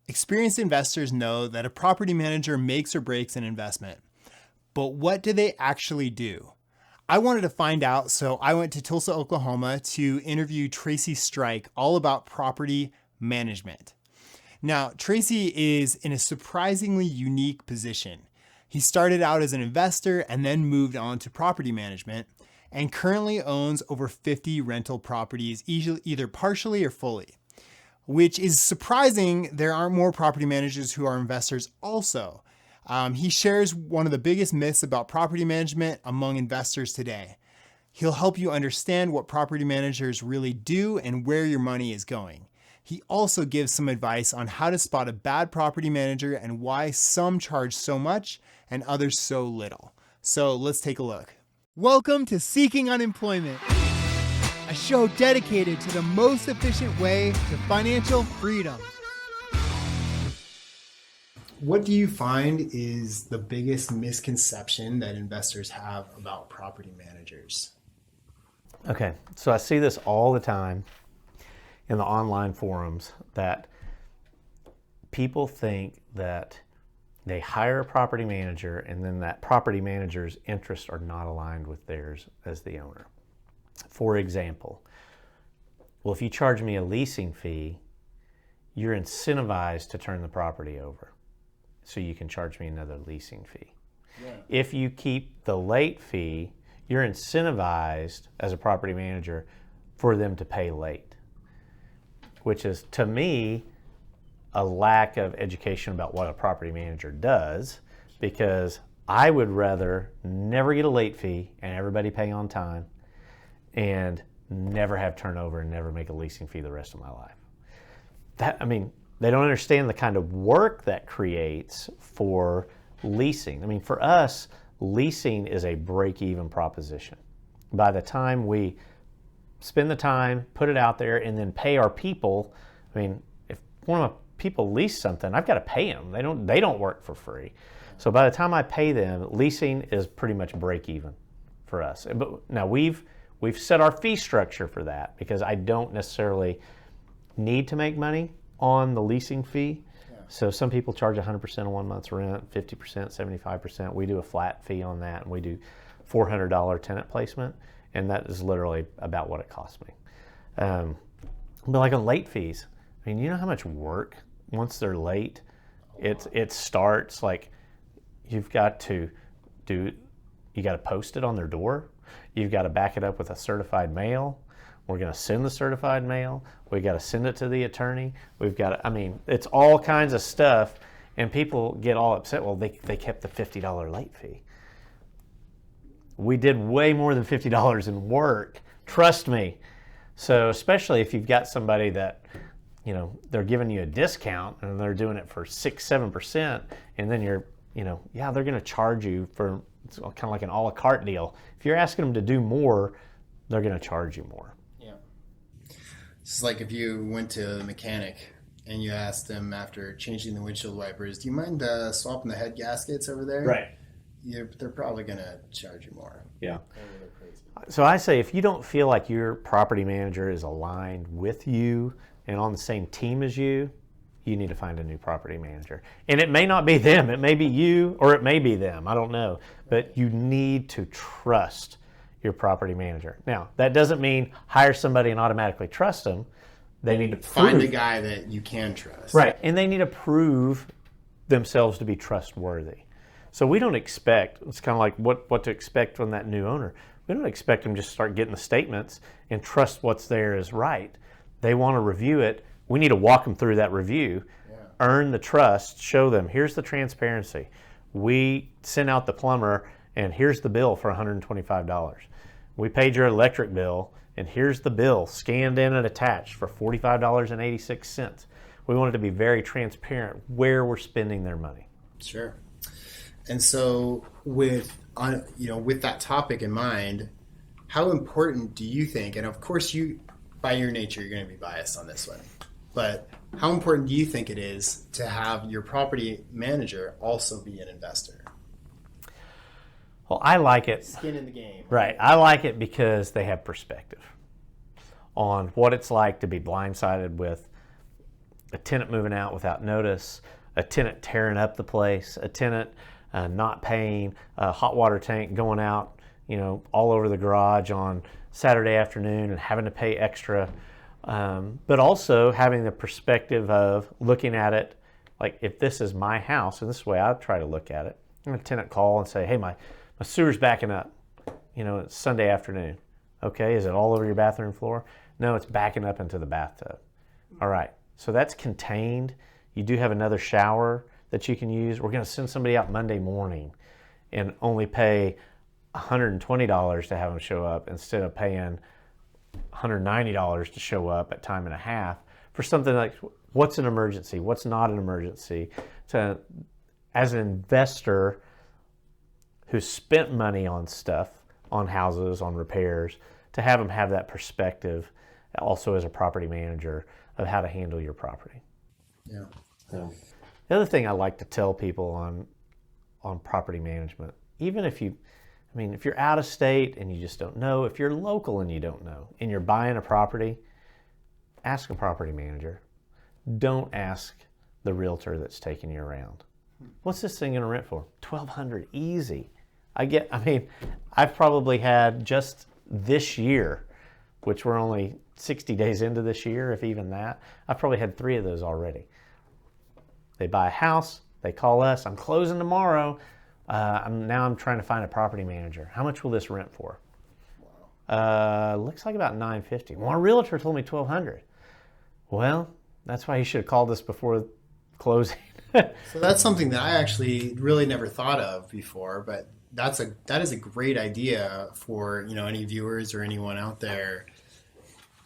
Experienced investors know that a property manager makes or breaks an investment. But what do they actually do? I wanted to find out, so I went to Tulsa, Oklahoma to interview Tracy Streich all about property management. Now, Tracy is in a surprisingly unique position. He started out as an investor and then moved on to property management and currently owns over 50 rental properties, either partially or fully, which is surprising. There aren't more property managers who are investors also. He shares one of the biggest myths about property management among investors today. He'll help you understand what property managers really do and where your money is going. He also gives some advice on how to spot a bad property manager and why some charge so much and others so little. So let's take a look. Welcome to Seeking Unemployment, a show dedicated to the most efficient way to financial freedom. What do you find is the biggest misconception that investors have about property managers? Okay, so I see this all the time in the online forums that people think that they hire a property manager and then that property manager's interests are not aligned with theirs as the owner. For example, well, if you charge me a leasing fee, you're incentivized to turn the property over, so you can charge me another leasing fee. Yeah. If you keep the late fee, you're incentivized as a property manager for them to pay late, which is, to me, a lack of education about what a property manager does, because I would rather never get a late fee and everybody pay on time and never have turnover and never make a leasing fee the rest of my life. They don't understand the kind of work that creates for leasing. For us, leasing is a break-even proposition. By the time we spend the time, put it out there, and then pay our people, if one of my people lease something, I've got to pay them. They don't work for free. So by the time I pay them, leasing is pretty much break-even for us. But now we've set our fee structure for that, because I don't necessarily need to make money on the leasing fee. Yeah. So some people charge 100% of 1 month's rent, 50%, 75%. We do a flat fee on that, and we do $400 tenant placement, and that is literally about what it costs me. But like on late fees, you know how much work once they're late? It starts like you've got to post it on their door. You've got to back it up with a certified mail. We're going to send the certified mail. We've got to send it to the attorney. It's all kinds of stuff, and people get all upset. Well, they kept the $50 late fee. We did way more than $50 in work. Trust me. So especially if you've got somebody that, they're giving you a discount and they're doing it for 6-7%, and then they're going to charge you for, it's kind of like an a la carte deal. If you're asking them to do more, they're going to charge you more. It's like if you went to a mechanic and you asked them after changing the windshield wipers, do you mind swapping the head gaskets over there? Right. They're probably going to charge you more. Yeah. So I say, if you don't feel like your property manager is aligned with you and on the same team as you need to find a new property manager. And it may not be them. It may be you, or it may be them. I don't know. But you need to trust your property manager. Now, that doesn't mean hire somebody and automatically trust them. They need to find the guy that you can trust. Right, and they need to prove themselves to be trustworthy. So we don't expect, it's kind of like what to expect from that new owner. We don't expect them to just start getting the statements and trust what's there is right. They want to review it. We need to walk them through that review, earn the trust, show them, here's the transparency. We sent out the plumber, and here's the bill for $125. We paid your electric bill, and here's the bill scanned in and attached for $45.86. We want it to be very transparent where we're spending their money. Sure. And so with that topic in mind, how important do you think, and of course you, by your nature, you're going to be biased on this one, but how important do you think it is to have your property manager also be an investor? Well, I like it. Skin in the game. Right. I like it because they have perspective on what it's like to be blindsided with a tenant moving out without notice, a tenant tearing up the place, a tenant not paying, a hot water tank going out, all over the garage on Saturday afternoon and having to pay extra. But also having the perspective of looking at it like, if this is my house, and this is the way I try to look at it, I'm a tenant call and say, hey, my sewer's backing up. It's Sunday afternoon. Okay, is it all over your bathroom floor? No, it's backing up into the bathtub. All right, so that's contained. You do have another shower that you can use. We're going to send somebody out Monday morning and only pay $120 to have them show up instead of paying $190 to show up at time and a half for something like, what's an emergency? What's not an emergency? As an investor who's spent money on stuff, on houses, on repairs, to have them have that perspective also as a property manager of how to handle your property. Yeah. The other thing I like to tell people on property management, even if you're out of state and you just don't know, if you're local and you don't know, and you're buying a property, ask a property manager. Don't ask the realtor that's taking you around. What's this thing going to rent for? $1,200, easy. I've probably had just this year, which we're only 60 days into this year, if even that, I've probably had 3 of those already. They buy a house, they call us, I'm closing tomorrow. I'm trying to find a property manager. How much will this rent for? Looks like about $950. Well, our realtor told me $1,200. Well, that's why you should have called us before closing. So that's something that I actually really never thought of before, but that is a great idea for any viewers or anyone out there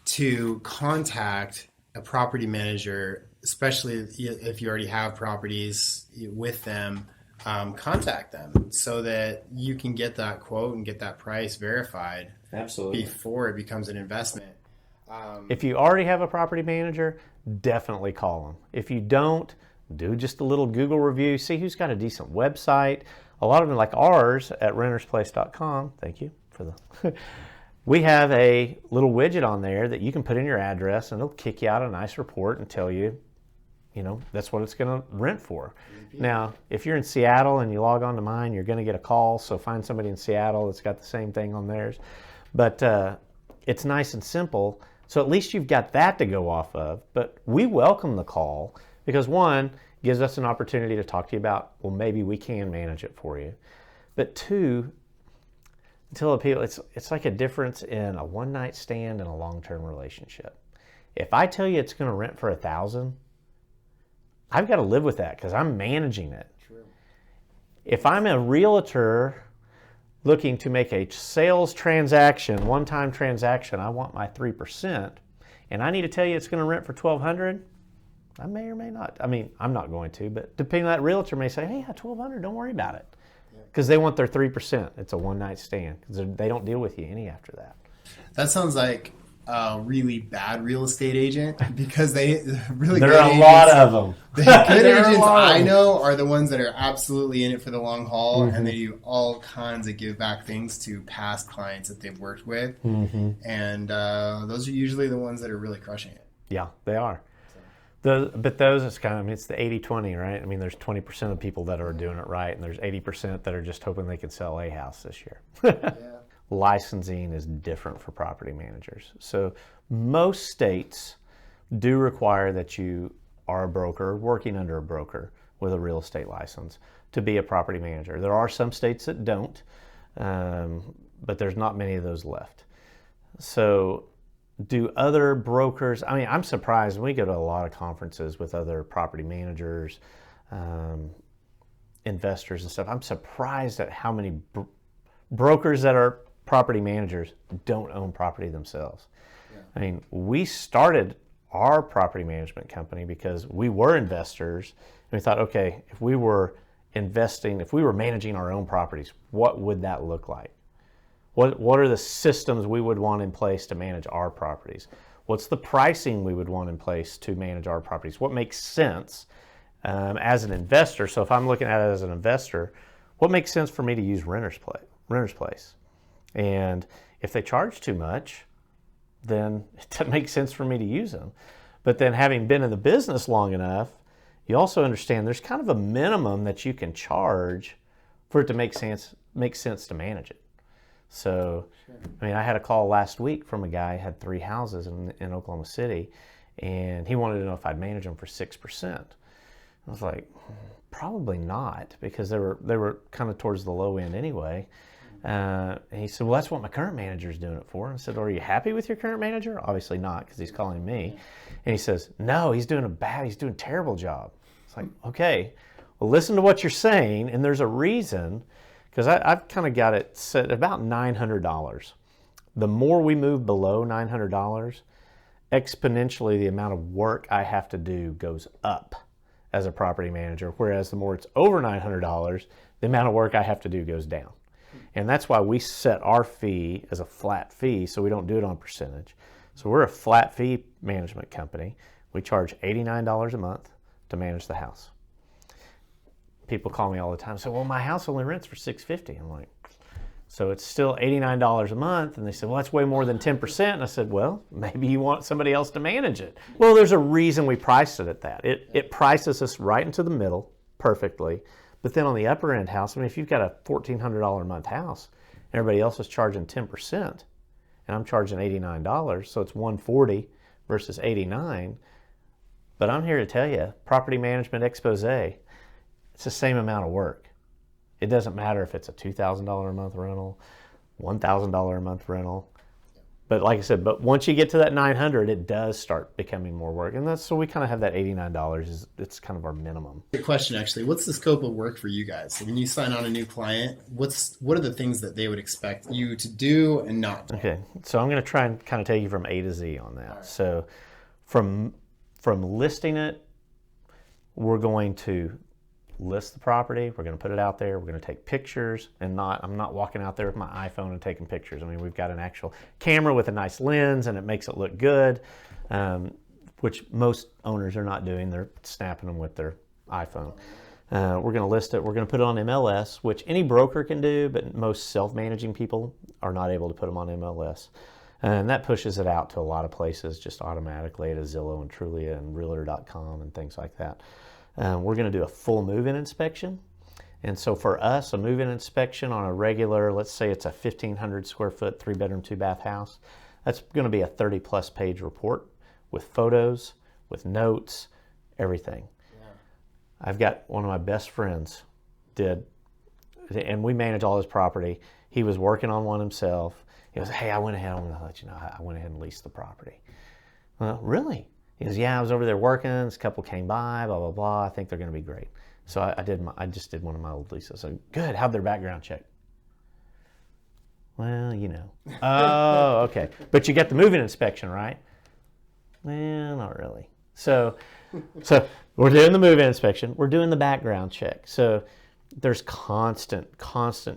to contact a property manager, especially if you already have properties with them. Contact them so that you can get that quote and get that price verified. Absolutely. Before it becomes an investment. If you already have a property manager, definitely call them. If you don't, do just a little Google review, see who's got a decent website. A lot of them, like ours at rentersplace.com, thank you for the we have a little widget on there that you can put in your address and it'll kick you out a nice report and tell you, that's what it's going to rent for. Now, if you're in Seattle and you log on to mine, you're going to get a call. So find somebody in Seattle that's got the same thing on theirs. But it's nice and simple. So at least you've got that to go off of. But we welcome the call because, one, gives us an opportunity to talk to you about, well, maybe we can manage it for you. But two, tell people it's like a difference in a one-night stand and a long-term relationship. If I tell you it's going to rent for $1,000, I've got to live with that because I'm managing it. True. If I'm a realtor looking to make a sales transaction, one-time transaction, I want my 3%, and I need to tell you it's going to rent for $1,200, I may or may not. I'm not going to, but depending on that realtor may say, hey, $1,200, don't worry about it. Because they want their 3%. It's a one-night stand because they don't deal with you any after that. That sounds like a really bad real estate agent because they really there are a lot of them. The good agents I know are the ones that are absolutely in it for the long haul, and they do all kinds of give back things to past clients that they've worked with, and those are usually the ones that are really crushing it. Yeah, they are. But those, it's it's the 80-20, right? There's 20% of people that are doing it right, and there's 80% that are just hoping they can sell a house this year. Yeah. Licensing is different for property managers. So most states do require that you are a broker, working under a broker with a real estate license to be a property manager. There are some states that don't, but there's not many of those left. So do other brokers, I'm surprised. We go to a lot of conferences with other property managers, investors and stuff. I'm surprised at how many brokers that are property managers don't own property themselves. Yeah. We started our property management company because we were investors and we thought, okay, if we were managing our own properties, what would that look like? What are the systems we would want in place to manage our properties? What's the pricing we would want in place to manage our properties? What makes sense as an investor? So if I'm looking at it as an investor, what makes sense for me to use Renter's Place? And if they charge too much, then it doesn't make sense for me to use them. But then having been in the business long enough, you also understand there's kind of a minimum that you can charge for it to make sense to manage it. So, I mean, I had a call last week from a guy who had 3 houses in Oklahoma City, and he wanted to know if I'd manage them for 6%. I was like, probably not, because they were kind of towards the low end anyway. And he said, well, that's what my current manager's doing it for. And I said, are you happy with your current manager? Obviously not, because he's calling me. And he says, no, he's doing a terrible job. It's like, okay, well, listen to what you're saying, and there's a reason, because I've kind of got it set at about $900. The more we move below $900, exponentially the amount of work I have to do goes up as a property manager, whereas the more it's over $900, the amount of work I have to do goes down. And that's why we set our fee as a flat fee, so we don't do it on percentage. So we're a flat fee management company. We charge $89 a month to manage the house. People call me all the time and say, well, my house only rents for $650. I'm like, so it's still $89 a month. And they said, well, that's way more than 10%. And I said, well, maybe you want somebody else to manage it. Well, there's a reason we priced it at that. It prices us right into the middle perfectly. But then on the upper end house, I mean, if you've got a $1,400 a month house, and everybody else is charging 10%, and I'm charging $89, so it's $140 versus $89. But I'm here to tell you, property management expose, it's the same amount of work. It doesn't matter if it's a $2,000 a month rental, $1,000 a month rental. But like I said, but once you get to that $900, it does start becoming more work. And that's, so we kind of have that $89 it's kind of our minimum. Good question, actually. What's the scope of work for you guys? When you sign on a new client, what are the things that they would expect you to do and not do? Okay, so I'm going to try and kind of take you from A to Z on that. Right. So from listing it, we're going to list the property, we're going to put it out there, we're going to take pictures, and I'm not walking out there with my iPhone and taking pictures. I mean, we've got an actual camera with a nice lens, and it makes it look good, which most owners are not doing. They're snapping them with their iPhone. We're going to list it, we're going to put it on MLS, which any broker can do, but most self-managing people are not able to put them on MLS. And that pushes it out to a lot of places just automatically to Zillow and Trulia and Realtor.com and things like that. We're going to do a full move-in inspection. And so for us, a move-in inspection on a regular, let's say it's a 1,500 square foot, 3-bedroom, 2-bath house, that's going to be a 30-plus page report with photos, with notes, everything. Yeah. I've got one of my best friends and we manage all his property. He was working on one himself. He goes, hey, I went ahead and leased the property. Well, really? He goes, yeah, I was over there working. This couple came by, blah, blah, blah. I think they're going to be great. So I just did one of my old leases. So good. How'd their background check? Well, you know. Oh, okay. But you got the moving inspection, right? Well, not really. So we're doing the move-in inspection. We're doing the background check. So there's constant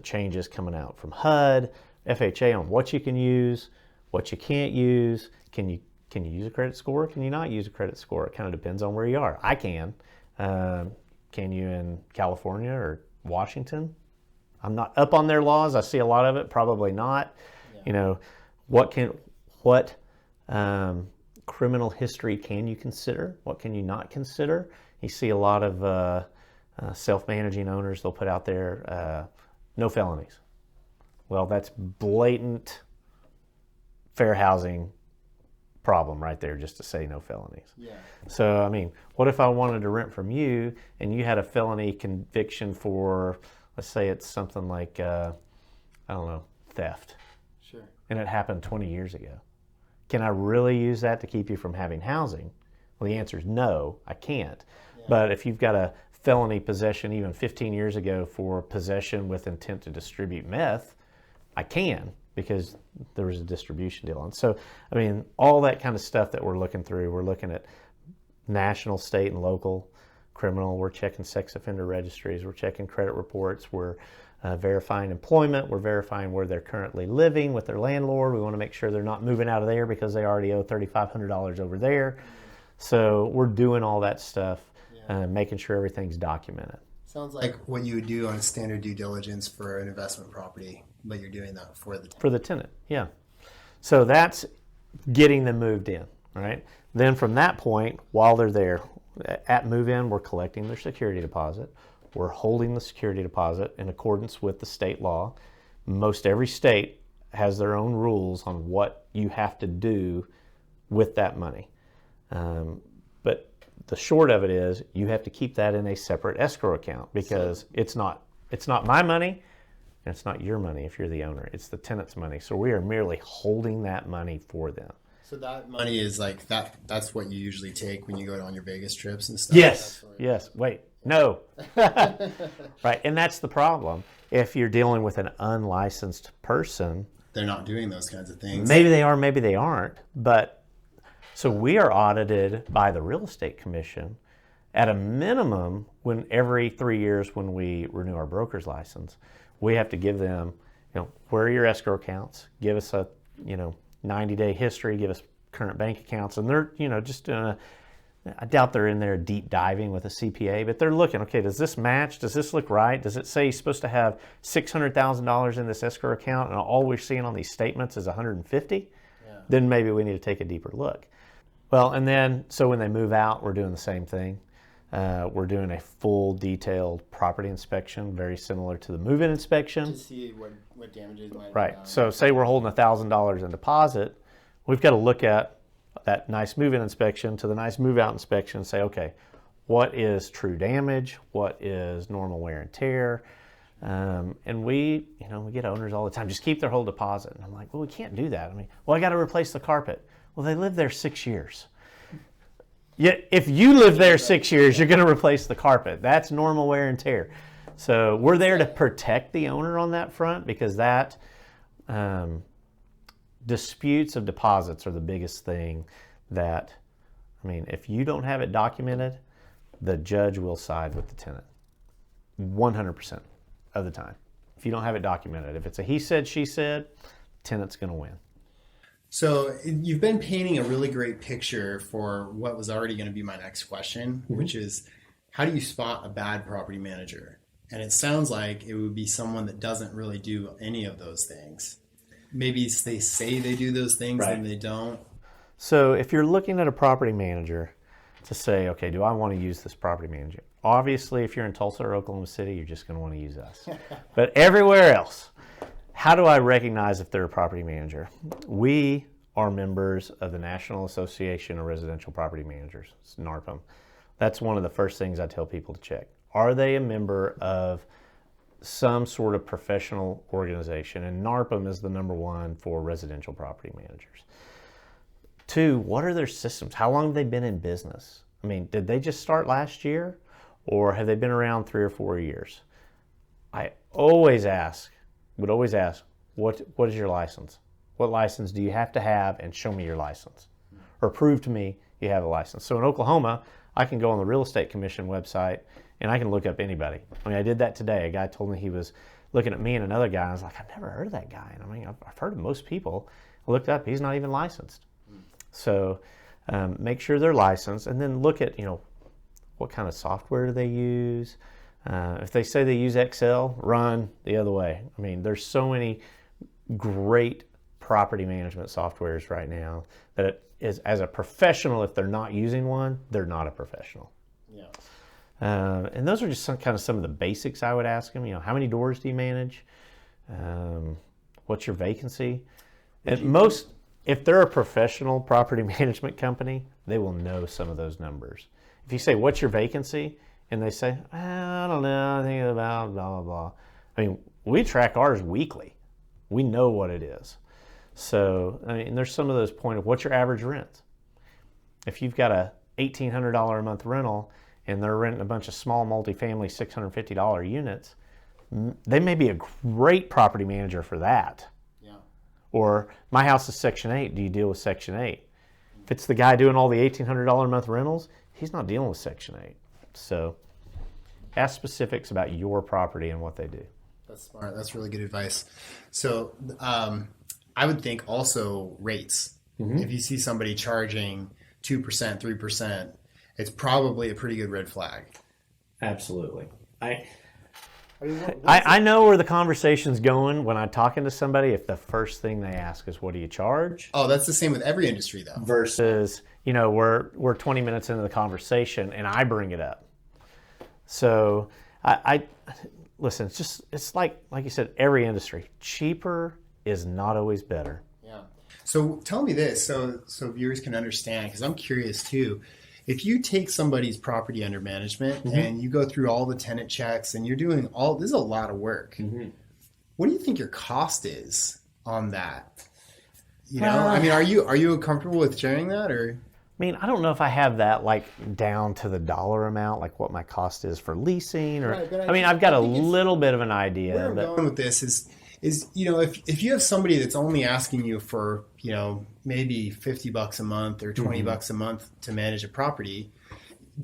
changes coming out from HUD, FHA on what you can use, what you can't use. Can you use a credit score? Can you not use a credit score? It kind of depends on where you are. I can. Can you in California or Washington? I'm not up on their laws. I see a lot of it. Probably not. Yeah. You know, what criminal history can you consider? What can you not consider? You see a lot of self-managing owners. They'll put out there no felonies. Well, that's blatant fair housing problem right there, just to say no felonies. Yeah. So, I mean, what if I wanted to rent from you and you had a felony conviction for, let's say it's something like, theft. Sure. And it happened 20 years ago. Can I really use that to keep you from having housing? Well, the answer is no, I can't. Yeah. But if you've got a felony possession even 15 years ago for possession with intent to distribute meth, I can, because there was a distribution deal on. So, I mean, all that kind of stuff that we're looking through, we're looking at national, state, and local criminal. We're checking sex offender registries. We're checking credit reports. We're verifying employment. We're verifying where they're currently living with their landlord. We want to make sure they're not moving out of there because they already owe $3,500 over there. So we're doing all that stuff, making sure everything's documented. Sounds like what you would do on a standard due diligence for an investment property, but you're doing that for the tenant. For the tenant, yeah. So that's getting them moved in, right? Then from that point, while they're there, at move-in, we're collecting their security deposit. We're holding the security deposit in accordance with the state law. Most every state has their own rules on what you have to do with that money. But the short of it is you have to keep that in a separate escrow account because it's not my money and it's not your money if you're the owner. It's the tenant's money. So we are merely holding that money for them. So that money is like that's what you usually take when you go on your Vegas trips and stuff? Yes. Yes. Wait. No. Right. And that's the problem. If you're dealing with an unlicensed person, they're not doing those kinds of things. Maybe they are, maybe they aren't. But so we are audited by the Real Estate Commission at a minimum when every 3 years when we renew our broker's license, we have to give them, where are your escrow accounts? Give us a, 90-day history, give us current bank accounts. And they're, just doing I doubt they're in there deep diving with a CPA, but they're looking, okay, does this match? Does this look right? Does it say he's supposed to have $600,000 in this escrow account and all we're seeing on these statements is 150? Yeah. Then maybe we need to take a deeper look. Well, and then, so when they move out, we're doing the same thing. We're doing a full detailed property inspection, very similar to the move-in inspection. To see what damages might Right. So say we're holding $1,000 in deposit, we've got to look at that nice move-in inspection to the nice move-out inspection and say, okay, what is true damage? What is normal wear and tear? And we get owners all the time, just keep their whole deposit. And I'm like, well, we can't do that. I got to replace the carpet. Well, they lived there 6 years. Yet if you live there 6 years, you're going to replace the carpet. That's normal wear and tear. So we're there to protect the owner on that front because that disputes of deposits are the biggest thing that, if you don't have it documented, the judge will side with the tenant 100% of the time. If you don't have it documented, if it's a he said, she said, tenant's going to win. So you've been painting a really great picture for what was already going to be my next question, which is how do you spot a bad property manager? And it sounds like it would be someone that doesn't really do any of those things. Maybe they say they do those things and they don't. So if you're looking at a property manager to say, okay, do I want to use this property manager? Obviously, if you're in Tulsa or Oklahoma City, you're just going to want to use us. But everywhere else, how do I recognize if they're a property manager? We are members of the National Association of Residential Property Managers, it's NARPM. That's one of the first things I tell people to check. Are they a member of some sort of professional organization? And NARPM is the number one for residential property managers. 2, what are their systems? How long have they been in business? Did they just start last year? Or have they been around 3 or 4 years? I would always ask, what is your license? What license do you have to have, and show me your license? Or prove to me you have a license. So in Oklahoma, I can go on the Real Estate Commission website and I can look up anybody. I did that today. A guy told me he was looking at me and another guy. And I was like, I've never heard of that guy. And I've heard of most people. I looked up, he's not even licensed. So make sure they're licensed, and then look at, what kind of software do they use? If they say they use Excel, run the other way. There's so many great property management softwares right now that it is, as a professional, if they're not using one, they're not a professional. Yeah. And those are just some of the basics I would ask them. How many doors do you manage? What's your vacancy? If they're a professional property management company, they will know some of those numbers. If you say, what's your vacancy? And they say, I don't know, I think about blah, blah, blah. We track ours weekly. We know what it is. So, there's some of those points of what's your average rent? If you've got a $1,800 a month rental and they're renting a bunch of small multifamily $650 units, they may be a great property manager for that. Yeah. Or my house is Section 8. Do you deal with Section 8? If it's the guy doing all the $1,800 a month rentals, he's not dealing with Section 8. So ask specifics about your property and what they do. That's smart. That's really good advice. So I would think also rates. Mm-hmm. If you see somebody charging 2%, 3%, it's probably a pretty good red flag. Absolutely. I know where the conversation's going when I'm talking to somebody if the first thing they ask is, what do you charge? Oh, that's the same with every industry, though. Versus, we're 20 minutes into the conversation and I bring it up. So I listen, it's like you said, every industry, cheaper is not always better. Yeah. So tell me this, so viewers can understand, because I'm curious too. If you take somebody's property under management and you go through all the tenant checks and you're doing this is a lot of work. What do you think your cost is on that? I mean, are you comfortable with sharing that, or? I mean, I don't know if I have that like down to the dollar amount, like what my cost is for leasing, or Right, I mean, I've got a little bit of an idea. Where I'm going with this is if you have somebody that's only asking you for maybe $50 a month or $20 a month to manage a property,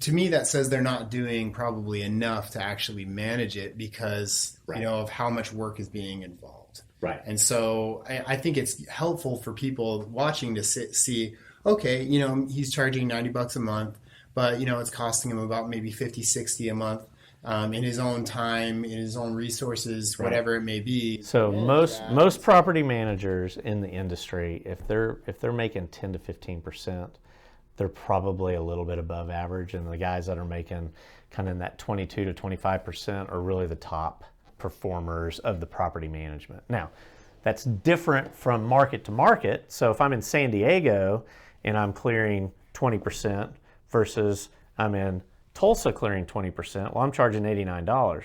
to me that says they're not doing probably enough to actually manage it because of how much work is being involved. Right. And so I think it's helpful for people watching to see, okay, he's charging $90 a month, but it's costing him about maybe 50, 60 a month. In his own time, in his own resources, whatever it may be. So most property managers in the industry, if they're making 10 to 15%, they're probably a little bit above average, and the guys that are making kind of in that 22 to 25% are really the top performers of the property management. Now, that's different from market to market. So if I'm in San Diego and I'm clearing 20% versus I'm in Tulsa clearing 20%, well, I'm charging $89.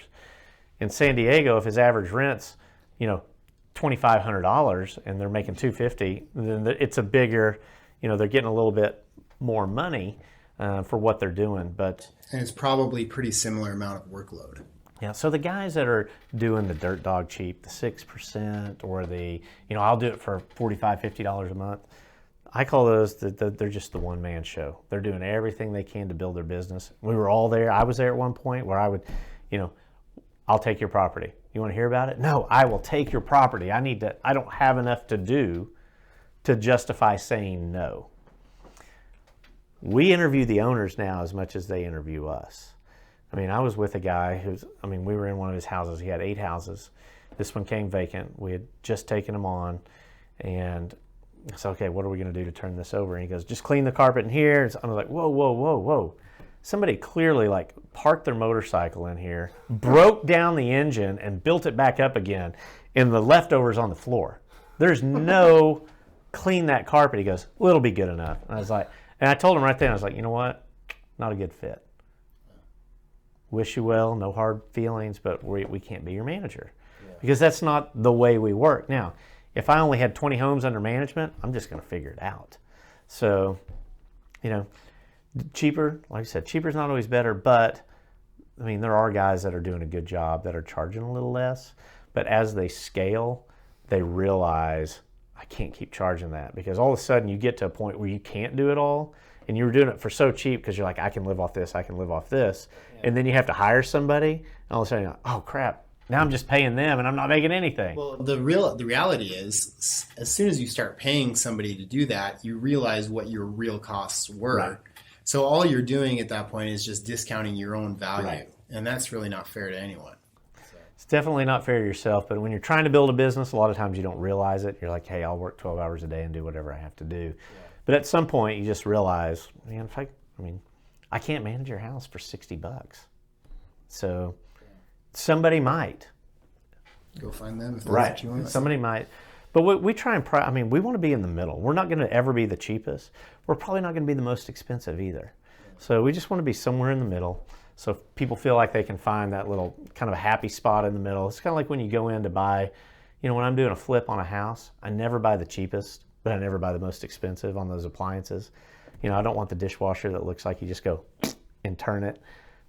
In San Diego, if his average rent's, $2,500 and they're making $250, then it's a bigger, they're getting a little bit more money for what they're doing. And it's probably pretty similar amount of workload. Yeah, so the guys that are doing the dirt dog cheap, the 6%, or the, I'll do it for $45, $50 a month, I call those, they're just the one-man show. They're doing everything they can to build their business. We were all there. I was there at one point where I would, I'll take your property. You want to hear about it? No, I will take your property. I don't have enough to do to justify saying no. We interview the owners now as much as they interview us. I mean, I was with a guy we were in one of his houses. He had 8 houses. This one came vacant. We had just taken him on, and I said, okay, what are we going to do to turn this over? And he goes, just clean the carpet in here. I was like, whoa. Somebody clearly parked their motorcycle in here, broke down the engine and built it back up again, and the leftovers on the floor. There's no clean that carpet. He goes, well, it'll be good enough. And I told him right then, I was like, you know what? Not a good fit. Wish you well, no hard feelings, but we can't be your manager because that's not the way we work. Now, if I only had 20 homes under management, I'm just going to figure it out. So, cheaper, like I said, cheaper is not always better, but there are guys that are doing a good job that are charging a little less, but as they scale, they realize I can't keep charging that because all of a sudden you get to a point where you can't do it all, and you were doing it for so cheap because you're like, I can live off this, and then you have to hire somebody, and all of a sudden you're like, oh crap, now I'm just paying them and I'm not making anything. Well, the reality is, as soon as you start paying somebody to do that, you realize what your real costs were. Right. So all you're doing at that point is just discounting your own value, and that's really not fair to anyone. It's definitely not fair to yourself, but when you're trying to build a business, a lot of times you don't realize it. You're like, hey, I'll work 12 hours a day and do whatever I have to do. Yeah. But at some point, you just realize, man, I can't manage your house for $60. So somebody might. Go find them if that's what you want. Somebody might. But we try and we want to be in the middle. We're not going to ever be the cheapest. We're probably not going to be the most expensive either. So we just want to be somewhere in the middle. So if people feel like they can find that little kind of a happy spot in the middle. It's kind of like when you go in to buy, when I'm doing a flip on a house, I never buy the cheapest, but I never buy the most expensive on those appliances. I don't want the dishwasher that looks like you just go and turn it,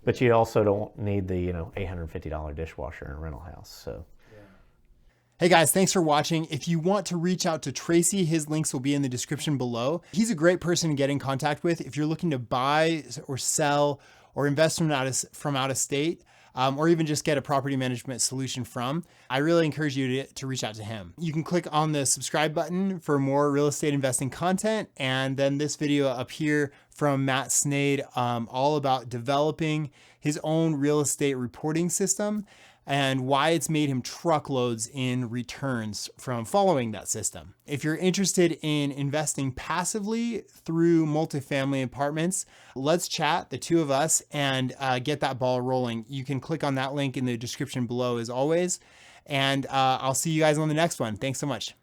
but you also don't need the, $850 dishwasher in a rental house. So. Hey guys, thanks for watching. If you want to reach out to Tracy, his links will be in the description below. He's a great person to get in contact with if you're looking to buy or sell or invest from out of state, or even just get a property management solution from. I really encourage you to reach out to him. You can click on the subscribe button for more real estate investing content, and then this video up here from Matt Snade, all about developing his own real estate reporting system and why it's made him truckloads in returns from following that system. If you're interested in investing passively through multifamily apartments, let's chat, the two of us, and get that ball rolling. You can click on that link in the description below as always. And I'll see you guys on the next one. Thanks so much.